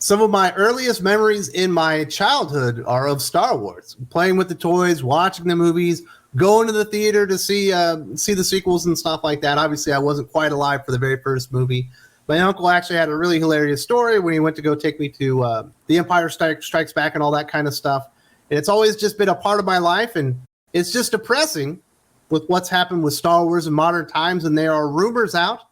Some of my earliest memories in my childhood are of Star Wars, playing with the toys, watching the movies, going to the theater to see the sequels and stuff like that. Obviously, I wasn't quite alive for the very first movie. My uncle actually had a really hilarious story when he went to go take me to The Empire Strikes Back and all that kind of stuff. And it's always just been a part of my life, and it's just depressing with what's happened with Star Wars in modern times, and there are rumors out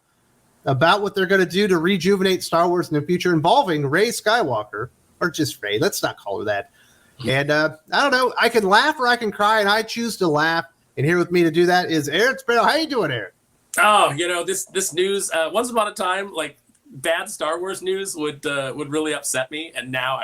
about what they're going to do to rejuvenate Star Wars in the future involving Rey Skywalker, or just Rey. Let's not call her that. And I don't know. I can laugh or I can cry, and I choose to laugh. And here with me to do that is Aaron Sparrow. How you doing, Aaron? Oh, this news. Once upon a time, like bad Star Wars news would really upset me, and now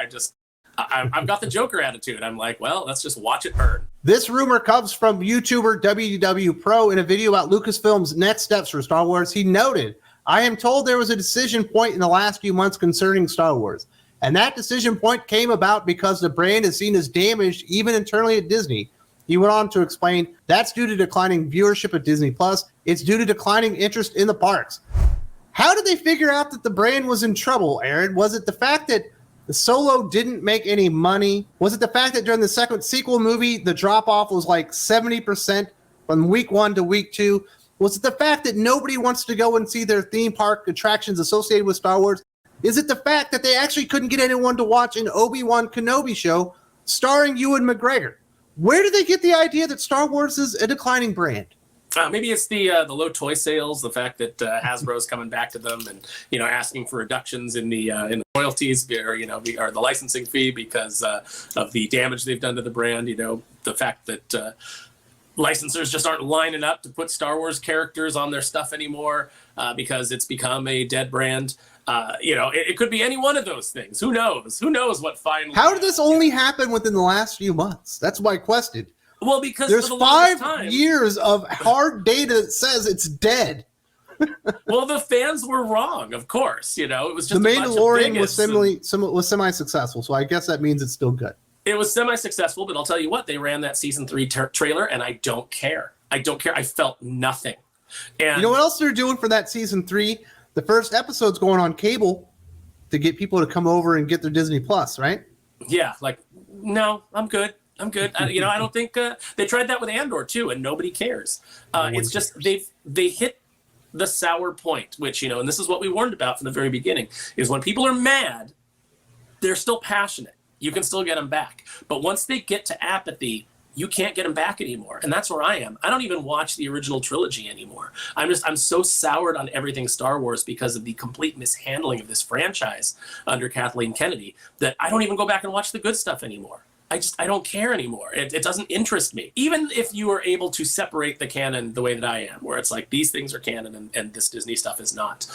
I've got the Joker attitude. I'm like, well, let's just watch it burn. This rumor comes from YouTuber WW Pro in a video about Lucasfilm's next steps for Star Wars. He noted, "I am told there was a decision point in the last few months concerning Star Wars, and that decision point came about because the brand is seen as damaged even internally at Disney." He went on to explain, "That's due to declining viewership at Disney Plus. It's due to declining interest in the parks." How did they figure out that the brand was in trouble, Aaron? Was it the fact that the Solo didn't make any money? Was it the fact that during the second sequel movie, the drop-off was like 70% from week 1 to week 2? Was it the fact that nobody wants to go and see their theme park attractions associated with Star Wars? Is it the fact that they actually couldn't get anyone to watch an Obi-Wan Kenobi show starring Ewan McGregor? Where did they get the idea that Star Wars is a declining brand? Maybe it's the low toy sales, the fact that Hasbro's coming back to them and asking for reductions in the royalties or or the licensing fee because of the damage they've done to the brand. The fact that licensors just aren't lining up to put Star Wars characters on their stuff anymore because it's become a dead brand. It could be any one of those things. Who knows? Who knows what finally? How did this only happen within the last few months? That's my question. Well, because there's for the 5 years of hard data that says it's dead. Well, the fans were wrong, of course. It was just The Mandalorian was semi-successful, so I guess that means it's still good. It was semi-successful, but I'll tell you what, they ran that season 3 trailer, and I don't care. I felt nothing. And you know what else they're doing for that season 3? The first episode's going on cable to get people to come over and get their Disney Plus, right? Yeah, no, I'm good. I don't think they tried that with Andor too, and nobody cares. It's just they hit the sour point, which and this is what we warned about from the very beginning, is when people are mad, they're still passionate. You can still get them back, but once they get to apathy, you can't get them back anymore. And that's where I am. I don't even watch the original trilogy anymore. I'm so soured on everything Star Wars because of the complete mishandling of this franchise under Kathleen Kennedy that I don't even go back and watch the good stuff anymore. I don't care anymore. It doesn't interest me. Even if you are able to separate the canon the way that I am, where it's like these things are canon and this Disney stuff is not,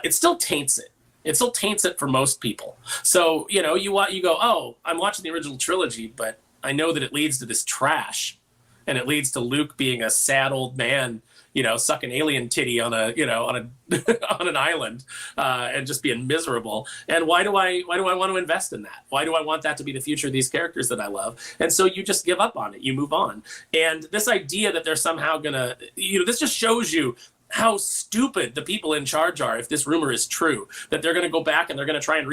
it still taints it. It still taints it for most people. So, you go, oh, I'm watching the original trilogy, but I know that it leads to this trash, and it leads to Luke being a sad old man, sucking alien titty on on an island, and just being miserable. And why do I want to invest in that? Why do I want that to be the future of these characters that I love? And so you just give up on it. You move on. And this idea that they're somehow gonna, this just shows you how stupid the people in charge are if this rumor is true, that they're going to go back and they're going to try and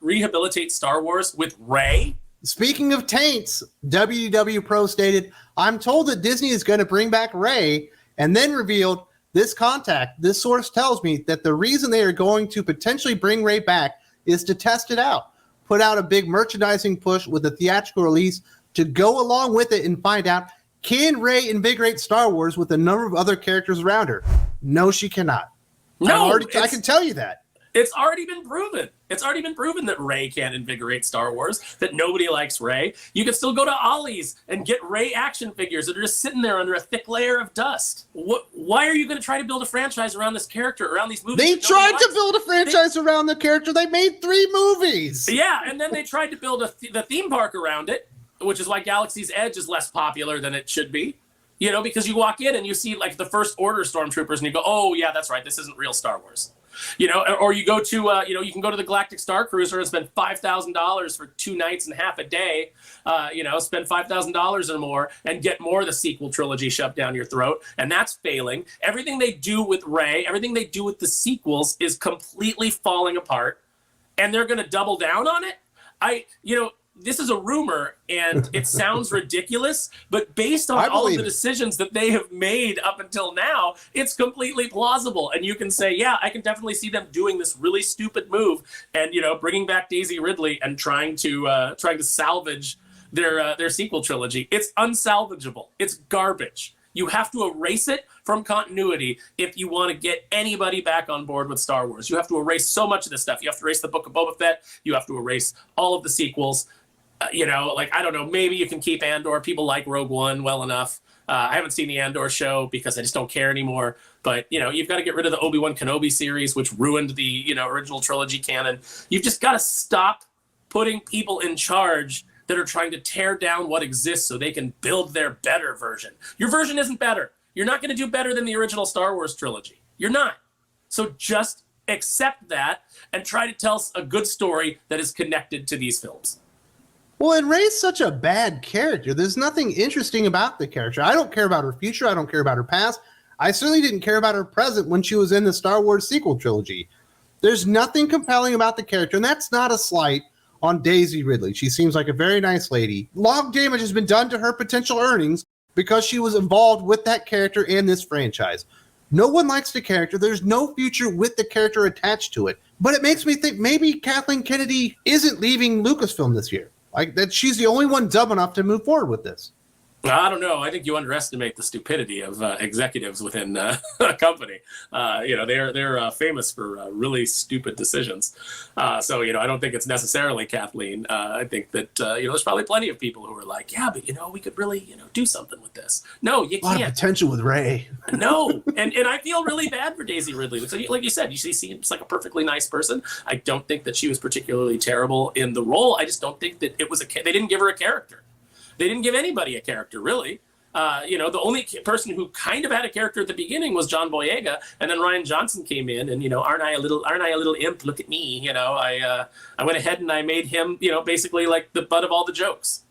rehabilitate Star Wars with Rey. Speaking of taints, WW Pro stated, "I'm told that Disney is going to bring back Rey," and then revealed, "This source tells me that the reason they are going to potentially bring Rey back is to test it out, put out a big merchandising push with a theatrical release to go along with it and find out, can Rey invigorate Star Wars with a number of other characters around her?" No, she cannot. No, I can tell you that. It's already been proven. It's already been proven that Rey can't invigorate Star Wars, that nobody likes Rey. You can still go to Ollie's and get Rey action figures that are just sitting there under a thick layer of dust. Why are you going to try to build a franchise around this character, around these movies? They tried to build a franchise around the character. They made 3 movies. Yeah, and then they tried to build the theme park around it, which is why Galaxy's Edge is less popular than it should be. Because you walk in and you see like the First Order stormtroopers and you go, oh yeah, that's right, this isn't real Star Wars. Or you go to, you can go to the Galactic Star Cruiser and spend $5,000 for 2 nights and half a day, spend $5,000 or more and get more of the sequel trilogy shoved down your throat. And that's failing. Everything they do with Rey, everything they do with the sequels is completely falling apart. and they're going to double down on it. This is a rumor and it sounds ridiculous, but based on all of the decisions that they have made up until now, it's completely plausible. And you can say, yeah, I can definitely see them doing this really stupid move and, bringing back Daisy Ridley and trying to salvage their sequel trilogy. It's unsalvageable. It's garbage. You have to erase it from continuity if you want to get anybody back on board with Star Wars. You have to erase so much of this stuff. You have to erase the Book of Boba Fett. You have to erase all of the sequels. I don't know, maybe you can keep Andor. People like Rogue One well enough. I haven't seen the Andor show because I just don't care anymore. But, you've got to get rid of the Obi-Wan Kenobi series, which ruined the, original trilogy canon. You've just got to stop putting people in charge that are trying to tear down what exists so they can build their better version. Your version isn't better. You're not going to do better than the original Star Wars trilogy. You're not. So just accept that and try to tell a good story that is connected to these films. Well, and Rey's such a bad character. There's nothing interesting about the character. I don't care about her future. I don't care about her past. I certainly didn't care about her present when she was in the Star Wars sequel trilogy. There's nothing compelling about the character, and that's not a slight on Daisy Ridley. She seems like a very nice lady. Long damage has been done to her potential earnings because she was involved with that character and this franchise. No one likes the character. There's no future with the character attached to it. But it makes me think maybe Kathleen Kennedy isn't leaving Lucasfilm this year. Like that, she's the only one dumb enough to move forward with this. I don't know. I think you underestimate the stupidity of executives within a company. They're famous for really stupid decisions. So I don't think it's necessarily Kathleen. I think that there's probably plenty of people who are like, yeah, but we could really do something with this. No, you can't. A lot of potential with Rey. No, and I feel really bad for Daisy Ridley. So, like you said, she seems like a perfectly nice person. I don't think that she was particularly terrible in the role. I just don't think that it was they didn't give her a character. They didn't give anybody a character, really. The only person who kind of had a character at the beginning was John Boyega, and then Rian Johnson came in, and aren't I a little imp? Look at me, I went ahead and I made him, basically like the butt of all the jokes.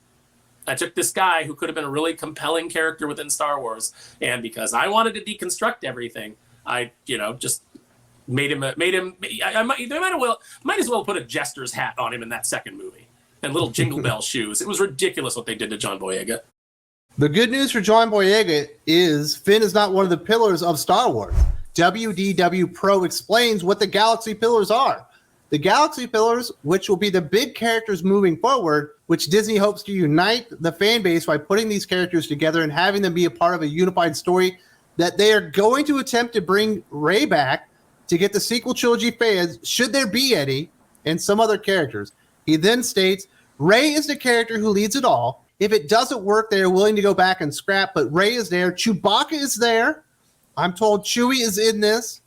I took this guy who could have been a really compelling character within Star Wars, and because I wanted to deconstruct everything, I just made him. I might as well put a jester's hat on him in that second movie. And little Jingle Bell shoes. It was ridiculous what they did to John Boyega. The good news for John Boyega is Finn is not one of the pillars of Star Wars. WDW Pro explains what the Galaxy Pillars are. The Galaxy Pillars, which will be the big characters moving forward, which Disney hopes to unite the fan base by putting these characters together and having them be a part of a unified story, that they are going to attempt to bring Rey back to get the sequel trilogy fans, should there be any, and some other characters. He then states, Rey is the character who leads it all. If it doesn't work, they are willing to go back and scrap, but Rey is there. Chewbacca is there. I'm told Chewie is in this.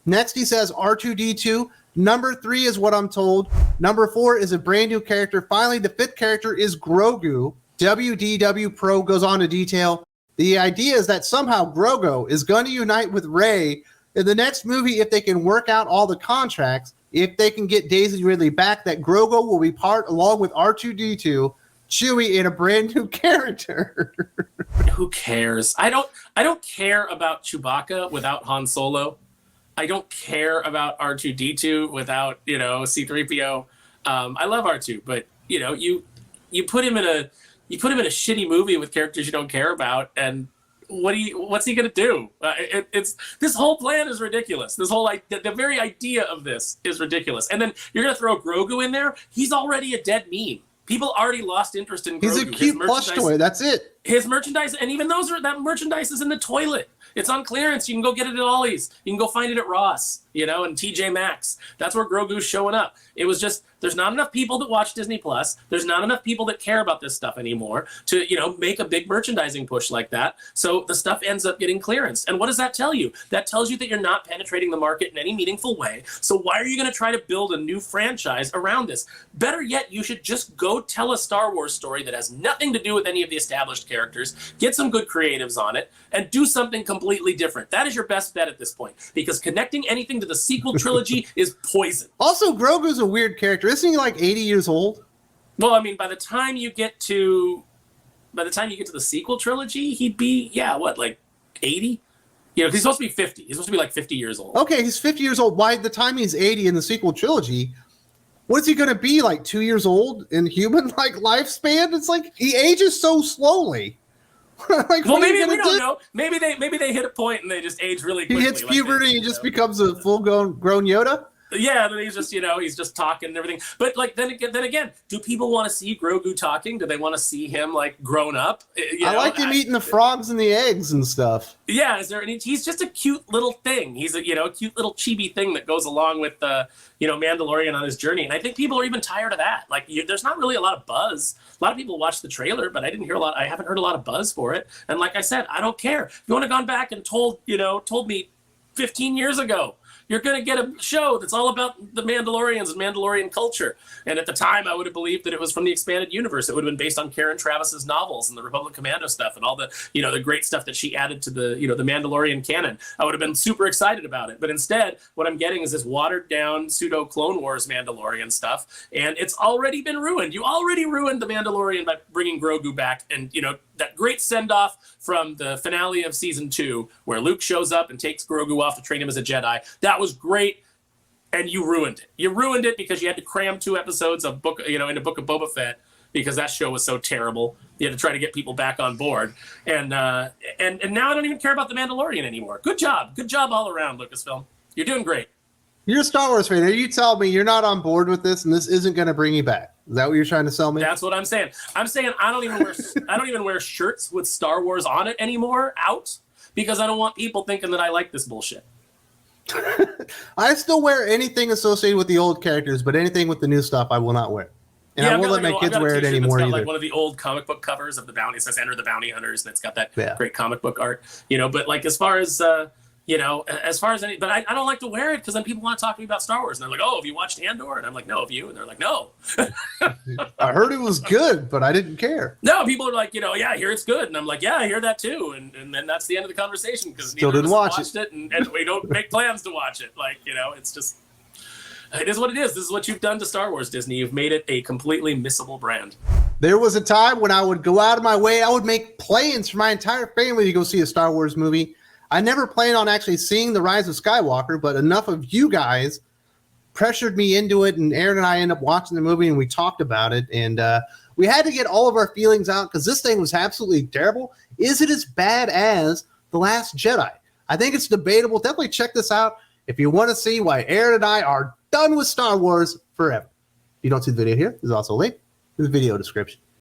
Next, he says R2-D2. Number 3 is what I'm told. Number 4 is a brand new character. Finally, the 5th character is Grogu. WDW Pro goes on to detail. The idea is that somehow Grogu is going to unite with Rey in the next movie if they can work out all the contracts. If they can get Daisy Ridley back, that Grogu will be part along with R2-D2, Chewie, in a brand new character. Who cares? I don't care about Chewbacca without Han Solo. I don't care about R2-D2 without C-3PO. I love R2, but you put him in a shitty movie with characters you don't care about, and what's he gonna do? It's this whole plan is ridiculous. This whole the very idea of this is ridiculous. And then you're gonna throw Grogu in there. He's already a dead meme. People already lost interest in Grogu. He's a cute plush toy. That's it. His merchandise, and even that merchandise is in the toilet. It's on clearance. You can go get it at Ollie's. You can go find it at Ross, and TJ Maxx. That's where Grogu's showing up. It was just, there's not enough people that watch Disney Plus. There's not enough people that care about this stuff anymore to, make a big merchandising push like that. So the stuff ends up getting clearance. And what does that tell you? That tells you that you're not penetrating the market in any meaningful way. So why are you going to try to build a new franchise around this? Better yet, you should just go tell a Star Wars story that has nothing to do with any of the established characters, get some good creatives on it, and do something completely different. That is your best bet at this point, because connecting anything to the sequel trilogy is poison. Also, Grogu's a weird character. Isn't he like 80 years old? Well, I mean, by the time you get to the sequel trilogy, he'd be, like 80? He's supposed to be 50. He's supposed to be like 50 years old. Okay, he's 50 years old. By the time he's 80 in the sequel trilogy, what is he going to be, like 2 years old in human like lifespan? It's like he ages so slowly. Like, well, maybe we don't know. Maybe they hit a point and they just age really quickly. He hits puberty and he just becomes a full-grown Yoda. Yeah, then he's just talking and everything. But like then again, do people want to see Grogu talking? Do they want to see him like grown up? I like him eating the frogs and the eggs and stuff. Yeah, is there any? He's just a cute little thing. He's a cute little chibi thing that goes along with Mandalorian on his journey. And I think people are even tired of that. Like there's not really a lot of buzz. A lot of people watched the trailer, but I haven't heard a lot of buzz for it. And like I said, I don't care. If you want to gone back and told me 15 years ago, you're going to get a show that's all about the Mandalorians and Mandalorian culture. And at the time, I would have believed that it was from the expanded universe. It would have been based on Karen Travis's novels and the Republic Commando stuff and all the, the great stuff that she added to the, the Mandalorian canon. I would have been super excited about it. But instead, what I'm getting is this watered down pseudo Clone Wars Mandalorian stuff. And it's already been ruined. You already ruined the Mandalorian by bringing Grogu back. And, that great send-off from the finale of season 2, where Luke shows up and takes Grogu off to train him as a Jedi. That was great, and you ruined it. You ruined it because you had to cram 2 episodes of in a Book of Boba Fett because that show was so terrible. You had to try to get people back on board, and now I don't even care about the Mandalorian anymore. Good job all around, Lucasfilm. You're doing great. You're a Star Wars fan. Are you telling me you're not on board with this, and this isn't going to bring you back? Is that what you're trying to sell me? That's what I'm saying. I'm saying I don't even wear shirts with Star Wars on it anymore because I don't want people thinking that I like this bullshit. I still wear anything associated with the old characters, but anything with the new stuff I will not wear. And I won't let my kids wear it anymore either. Like one of the old comic book covers of the bounty. It says "Enter the Bounty Hunters," and it's got that great comic book art. But like as far as any, but I don't like to wear it because then people want to talk to me about Star Wars and they're like, "Oh, have you watched Andor?" And I'm like, "No, have you?" And they're like, "No." I heard it was good, but I didn't care. No, people are like, "Yeah, I hear it's good," and I'm like, "Yeah, I hear that too," and then that's the end of the conversation because still didn't watch it, and we don't make plans to watch it. Like, it's just. It is what it is. This is what you've done to Star Wars, Disney. You've made it a completely missable brand. There was a time when I would go out of my way. I would make plans for my entire family to go see a Star Wars movie. I never planned on actually seeing The Rise of Skywalker, but enough of you guys pressured me into it, and Aaron and I ended up watching the movie, and we talked about it, and we had to get all of our feelings out because this thing was absolutely terrible. Is it as bad as The Last Jedi? I think it's debatable. Definitely check this out if you want to see why Aaron and I are done with Star Wars forever. If you don't see the video here, there's also a link in the video description.